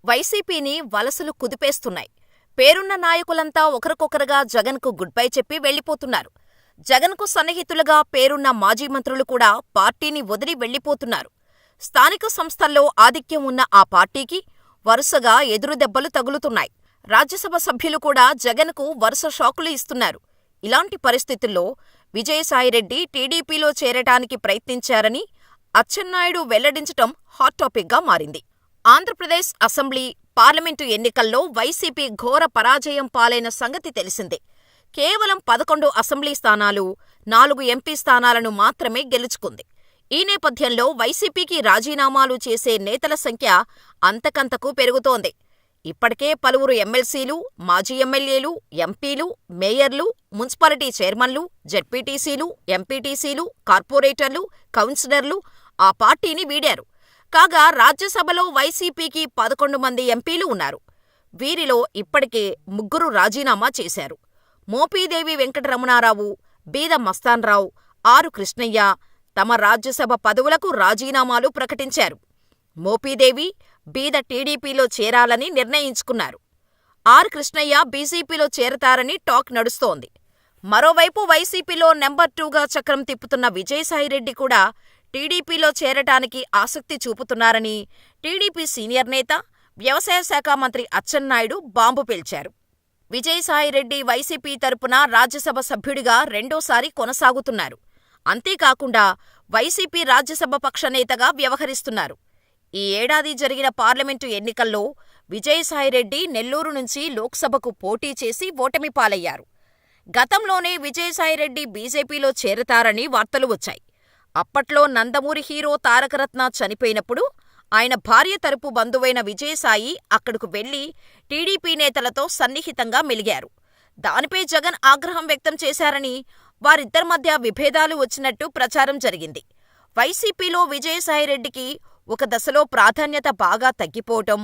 వైసీపీని వలసలు కుదిపేస్తున్నాయి. పేరున్న నాయకులంతా ఒకరికొకరుగా జగన్కు గుడ్ బై చెప్పి వెళ్లిపోతున్నారు. జగన్కు సన్నిహితులుగా పేరున్న మాజీ మంత్రులు కూడా పార్టీని వదిలి వెళ్లిపోతున్నారు. స్థానిక సంస్థల్లో ఆధిక్యం ఉన్న ఆ పార్టీకి వరుసగా ఎదురుదెబ్బలు తగులుతున్నాయి. రాజ్యసభ సభ్యులు కూడా జగన్కు వరుస షాకులు ఇస్తున్నారు. ఇలాంటి పరిస్థితుల్లో విజయసాయిరెడ్డి టీడీపీలో చేరటానికి ప్రయత్నించారని అచ్చెన్నాయుడు వెల్లడించటం హాట్ టాపిక్గా మారింది. ఆంధ్రప్రదేశ్ అసెంబ్లీ, పార్లమెంటు ఎన్నికల్లో వైసీపీ ఘోర పరాజయం పాలైన సంగతి తెలిసిందే. కేవలం 11 అసెంబ్లీ స్థానాలు, 4 ఎంపీ స్థానాలను మాత్రమే గెలుచుకుంది. ఈ నేపథ్యంలో వైసీపీకి రాజీనామాలు చేసే నేతల సంఖ్య అంతకంతకూ పెరుగుతోంది. ఇప్పటికే పలువురు ఎమ్మెల్సీలు, మాజీ ఎమ్మెల్యేలు, ఎంపీలు, మేయర్లు, మున్సిపాలిటీ చైర్మన్లు, జెడ్పీటీసీలు, ఎంపీటీసీలు, కార్పొరేటర్లు, కౌన్సిలర్లు ఆ పార్టీని వీడారు. కాగా రాజ్యసభలో వైసీపీకి 11 మంది ఎంపీలు ఉన్నారు. వీరిలో ఇప్పటికే 3 రాజీనామా చేశారు. మోపిదేవి వెంకటరమణారావు, బీద మస్తాన్రావు, ఆర్ కృష్ణయ్య తమ రాజ్యసభ పదవులకు రాజీనామాలు ప్రకటించారు. మోపిదేవి, బీద టీడీపీలో చేరాలని నిర్ణయించుకున్నారు. ఆర్ కృష్ణయ్య బీజేపీలో చేరతారని టాక్ నడుస్తోంది. మరోవైపు వైసీపీలో నెంబర్ 2గా చక్రం తిప్పుతున్న విజయసాయిరెడ్డి కూడా టీడీపీలో చేరటానికి ఆసక్తి చూపుతున్నారని టీడీపీ సీనియర్ నేత, వ్యవసాయ శాఖ మంత్రి అచ్చెన్నాయుడు బాంబు పేల్చారు. విజయసాయిరెడ్డి వైసీపీ తరపున రాజ్యసభ సభ్యుడిగా రెండోసారి కొనసాగుతున్నారు. అంతేకాకుండా వైసీపీ రాజ్యసభ పక్ష నేతగా వ్యవహరిస్తున్నారు. ఈ ఏడాది జరిగిన పార్లమెంటు ఎన్నికల్లో విజయసాయిరెడ్డి నెల్లూరు నుంచి లోక్సభకు పోటీ చేసి ఓటమి పాలయ్యారు. గతంలోనే విజయసాయిరెడ్డి బీజేపీలో చేరతారని వార్తలు వచ్చాయి. అప్పట్లో నందమూరి హీరో తారకరత్న చనిపోయినప్పుడు ఆయన భార్య తరపు బంధువైన విజయసాయి అక్కడకు వెళ్లి టీడీపీ నేతలతో సన్నిహితంగా మెలిగారు. దానిపై జగన్ ఆగ్రహం వ్యక్తం చేశారని, వారిద్దరి మధ్య విభేదాలు వచ్చినట్టు ప్రచారం జరిగింది. వైసీపీలో విజయసాయిరెడ్డికి ఒక దశలో ప్రాధాన్యత బాగా తగ్గిపోవటం,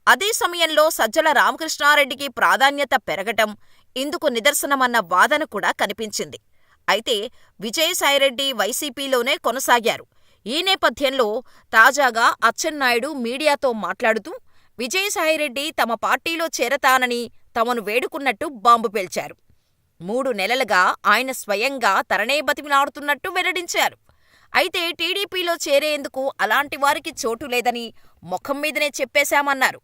అదే సమయంలో సజ్జల రామకృష్ణారెడ్డికి ప్రాధాన్యత పెరగటం ఇందుకు నిదర్శనమన్న వాదన కూడా కనిపించింది. అయితే విజయసాయిరెడ్డి వైసీపీలోనే కొనసాగారు. ఈ నేపథ్యంలో తాజాగా అచ్చెన్నాయుడు మీడియాతో మాట్లాడుతూ విజయసాయిరెడ్డి తమ పార్టీలో చేరతానని తమను వేడుకున్నట్టు బాంబు పేల్చారు. 3 నెలలుగా ఆయన స్వయంగా తననే బతిమిలాడుతున్నట్టు వెల్లడించారు. అయితే టీడీపీలో చేరేందుకు అలాంటి వారికి చోటు లేదని ముఖం మీదనే చెప్పేశామన్నారు.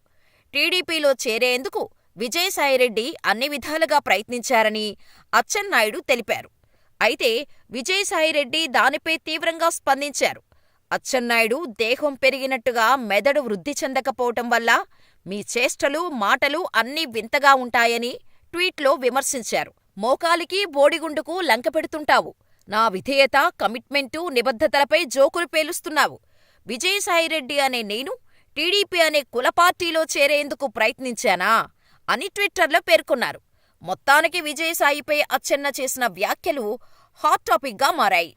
టీడీపీలో చేరేందుకు విజయసాయిరెడ్డి అన్ని విధాలుగా ప్రయత్నించారని అచ్చెన్నాయుడు తెలిపారు. అయితే విజయసాయిరెడ్డి దానిపై తీవ్రంగా స్పందించారు. అచ్చెన్నాయుడు దేహం పెరిగినట్టుగా మెదడు వృద్ధి చెందకపోవటం వల్ల మీ చేష్టలు, మాటలు అన్నీ వింతగా ఉంటాయని ట్వీట్లో విమర్శించారు. మోకాలికి బోడిగుండుకు లంకపెడుతుంటావు. నా విధేయత, కమిట్మెంటు, నిబద్ధతలపై జోకులు పేలుస్తున్నావు. విజయసాయిరెడ్డి అనే నేను టీడీపీ అనే కుల పార్టీలో చేరేందుకు ప్రయత్నించానా అని ట్విట్టర్లో పేర్కొన్నారు. మొత్తానికి విజయసాయిపై అచ్చెన్న చేసిన వ్యాఖ్యలు హాట్ టాపిక్గా మారాయి.